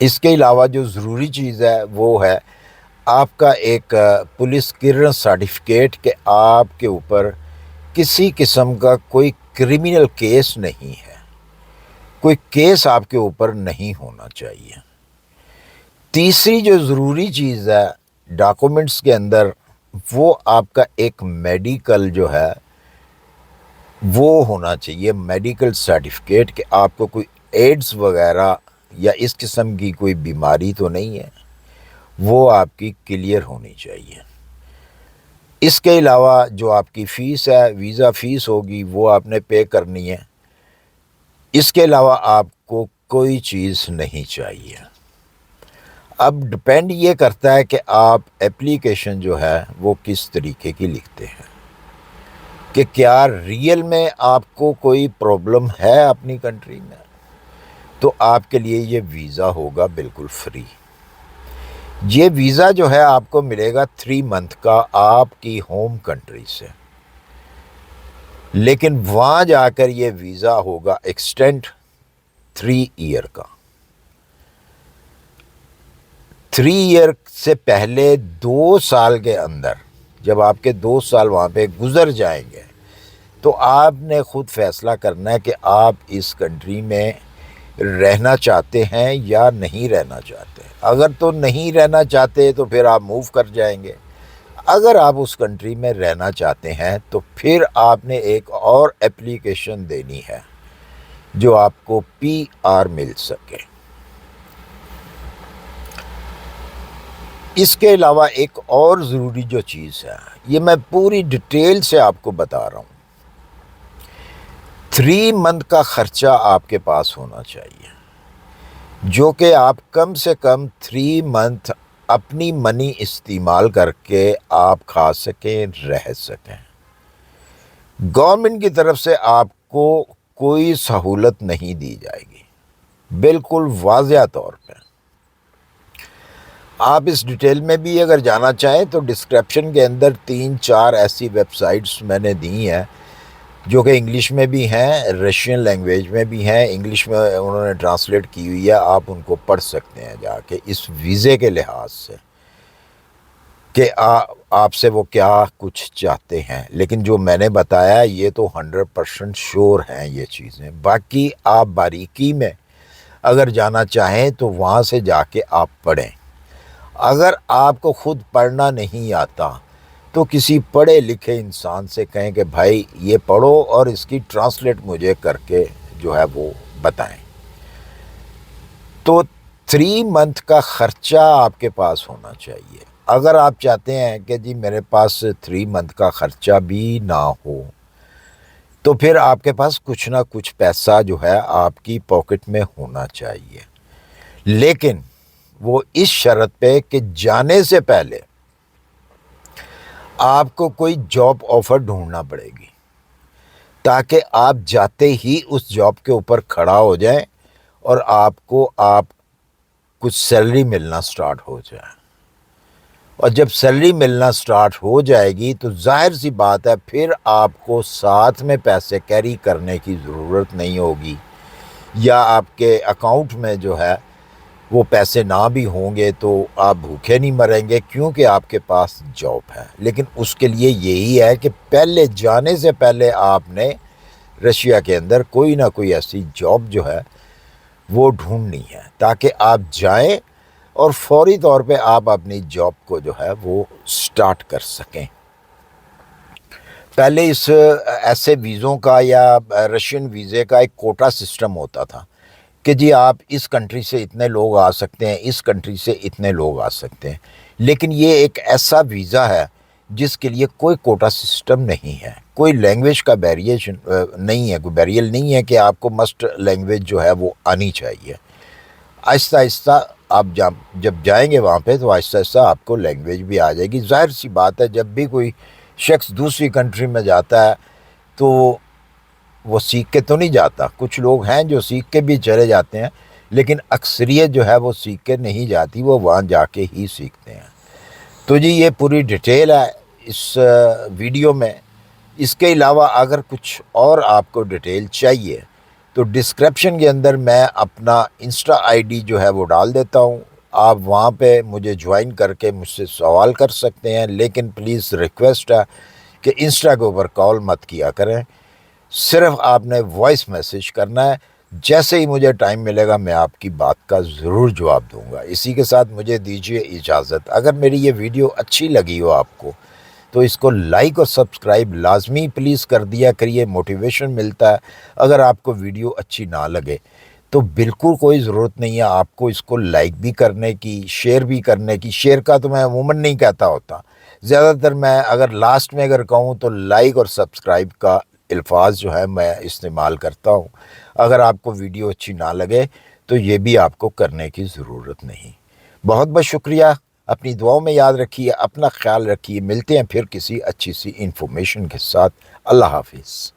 اس کے علاوہ جو ضروری چیز ہے وہ ہے آپ کا ایک پولیس کلیئرنس سرٹیفکیٹ کہ آپ کے اوپر کسی قسم کا کوئی کرمنل کیس نہیں ہے، کوئی کیس آپ کے اوپر نہیں ہونا چاہیے۔ تیسری جو ضروری چیز ہے ڈاکومنٹس کے اندر، وہ آپ کا ایک میڈیکل جو ہے وہ ہونا چاہیے، میڈیکل سرٹیفکیٹ کہ آپ کو کوئی ایڈز وغیرہ یا اس قسم کی کوئی بیماری تو نہیں ہے، وہ آپ کی کلیئر ہونی چاہیے۔ اس کے علاوہ جو آپ کی فیس ہے، ویزا فیس ہوگی، وہ آپ نے پے کرنی ہے۔ اس کے علاوہ آپ کو کوئی چیز نہیں چاہیے۔ اب ڈپینڈ یہ کرتا ہے کہ آپ اپلیکیشن جو ہے وہ کس طریقے کی لکھتے ہیں، کہ کیا ریئل میں آپ کو کوئی پرابلم ہے اپنی کنٹری میں، تو آپ کے لیے یہ ویزا ہوگا بالکل فری۔ یہ ویزا جو ہے آپ کو ملے گا 3 منتھ کا آپ کی ہوم کنٹری سے، لیکن وہاں جا کر یہ ویزا ہوگا ایکسٹینڈ 3 ایئر کا۔ 3 ایئر سے پہلے 2 سال کے اندر جب آپ کے 2 سال وہاں پہ گزر جائیں گے تو آپ نے خود فیصلہ کرنا ہے کہ آپ اس کنٹری میں رہنا چاہتے ہیں یا نہیں رہنا چاہتے۔ اگر تو نہیں رہنا چاہتے تو پھر آپ موو کر جائیں گے، اگر آپ اس کنٹری میں رہنا چاہتے ہیں تو پھر آپ نے ایک اور اپلیکیشن دینی ہے جو آپ کو PR مل سکے۔ اس کے علاوہ ایک اور ضروری جو چیز ہے، یہ میں پوری ڈیٹیل سے آپ کو بتا رہا ہوں، 3 منتھ کا خرچہ آپ کے پاس ہونا چاہیے، جو کہ آپ کم سے کم 3 منتھ اپنی منی استعمال کر کے آپ کھا سکیں، رہ سکیں۔ گورنمنٹ کی طرف سے آپ کو کوئی سہولت نہیں دی جائے گی، بالکل واضح طور پہ۔ آپ اس ڈیٹیل میں بھی اگر جانا چاہیں تو ڈسکرپشن کے اندر 3-4 ایسی ویب سائٹس میں نے دی ہیں جو کہ انگلش میں بھی ہیں، رشین لینگویج میں بھی ہیں، انگلش میں انہوں نے ٹرانسلیٹ کی ہوئی ہے، آپ ان کو پڑھ سکتے ہیں جا کے اس ویزے کے لحاظ سے کہ آپ سے وہ کیا کچھ چاہتے ہیں۔ لیکن جو میں نے بتایا یہ تو 100% شور ہیں یہ چیزیں، باقی آپ باریکی میں اگر جانا چاہیں تو وہاں سے جا کے آپ پڑھیں۔ اگر آپ کو خود پڑھنا نہیں آتا تو کسی پڑھے لکھے انسان سے کہیں کہ بھائی یہ پڑھو اور اس کی ٹرانسلیٹ مجھے کر کے جو ہے وہ بتائیں۔ تو 3 منتھ کا خرچہ آپ کے پاس ہونا چاہیے۔ اگر آپ چاہتے ہیں کہ جی میرے پاس 3 منتھ کا خرچہ بھی نہ ہو تو پھر آپ کے پاس کچھ نہ کچھ پیسہ جو ہے آپ کی پاکٹ میں ہونا چاہیے، لیکن وہ اس شرط پہ کہ جانے سے پہلے آپ کو کوئی جاب آفر ڈھونڈنا پڑے گی تاکہ آپ جاتے ہی اس جاب کے اوپر کھڑا ہو جائیں اور آپ کو کچھ سیلری ملنا سٹارٹ ہو جائے۔ اور جب سیلری ملنا سٹارٹ ہو جائے گی تو ظاہر سی بات ہے پھر آپ کو ساتھ میں پیسے کیری کرنے کی ضرورت نہیں ہوگی، یا آپ کے اکاؤنٹ میں جو ہے وہ پیسے نہ بھی ہوں گے تو آپ بھوکے نہیں مریں گے کیونکہ آپ کے پاس جاب ہے۔ لیکن اس کے لیے یہی ہے کہ پہلے جانے سے پہلے آپ نے رشیا کے اندر کوئی نہ کوئی ایسی جاب جو ہے وہ ڈھونڈنی ہے تاکہ آپ جائیں اور فوری طور پہ آپ اپنی جاب کو جو ہے وہ سٹارٹ کر سکیں۔ پہلے اس ایسے ویزوں کا یا رشین ویزے کا ایک کوٹا سسٹم ہوتا تھا کہ جی آپ اس کنٹری سے اتنے لوگ آ سکتے ہیں، اس کنٹری سے اتنے لوگ آ سکتے ہیں، لیکن یہ ایک ایسا ویزا ہے جس کے لیے کوئی کوٹا سسٹم نہیں ہے، کوئی لینگویج کا بیریشن نہیں ہے، کوئی بیریل نہیں ہے کہ آپ کو مسٹ لینگویج جو ہے وہ آنی چاہیے۔ آہستہ آہستہ آپ جب جائیں گے وہاں پہ تو آہستہ آہستہ آپ کو لینگویج بھی آ جائے گی۔ ظاہر سی بات ہے جب بھی کوئی شخص دوسری کنٹری میں جاتا ہے تو وہ سیکھ کے تو نہیں جاتا، کچھ لوگ ہیں جو سیکھ کے بھی چلے جاتے ہیں، لیکن اکثریت جو ہے وہ سیکھ کے نہیں جاتی، وہ وہاں جا کے ہی سیکھتے ہیں۔ تو جی یہ پوری ڈیٹیل ہے اس ویڈیو میں۔ اس کے علاوہ اگر کچھ اور آپ کو ڈیٹیل چاہیے تو ڈسکرپشن کے اندر میں اپنا انسٹا آئی ڈی جو ہے وہ ڈال دیتا ہوں، آپ وہاں پہ مجھے جوائن کر کے مجھ سے سوال کر سکتے ہیں، لیکن پلیز ریکویسٹ ہے کہ انسٹا کے اوپر کال مت کیا کریں، صرف آپ نے وائس میسیج کرنا ہے۔ جیسے ہی مجھے ٹائم ملے گا میں آپ کی بات کا ضرور جواب دوں گا۔ اسی کے ساتھ مجھے دیجیے اجازت۔ اگر میری یہ ویڈیو اچھی لگی ہو آپ کو تو اس کو لائک اور سبسکرائب لازمی پلیز کر دیا کریے، موٹیویشن ملتا ہے۔ اگر آپ کو ویڈیو اچھی نہ لگے تو بالکل کوئی ضرورت نہیں ہے آپ کو اس کو لائک بھی کرنے کی، شیئر بھی کرنے کی۔ شیئر کا تو میں عموماً نہیں کہتا ہوتا، زیادہ تر میں اگر لاسٹ میں اگر کہوں تو لائک اور سبسکرائب کا الفاظ جو ہے میں استعمال کرتا ہوں۔ اگر آپ کو ویڈیو اچھی نہ لگے تو یہ بھی آپ کو کرنے کی ضرورت نہیں۔ بہت بہت شکریہ، اپنی دعاؤں میں یاد رکھیے، اپنا خیال رکھیے، ملتے ہیں پھر کسی اچھی سی انفارمیشن کے ساتھ۔ اللہ حافظ۔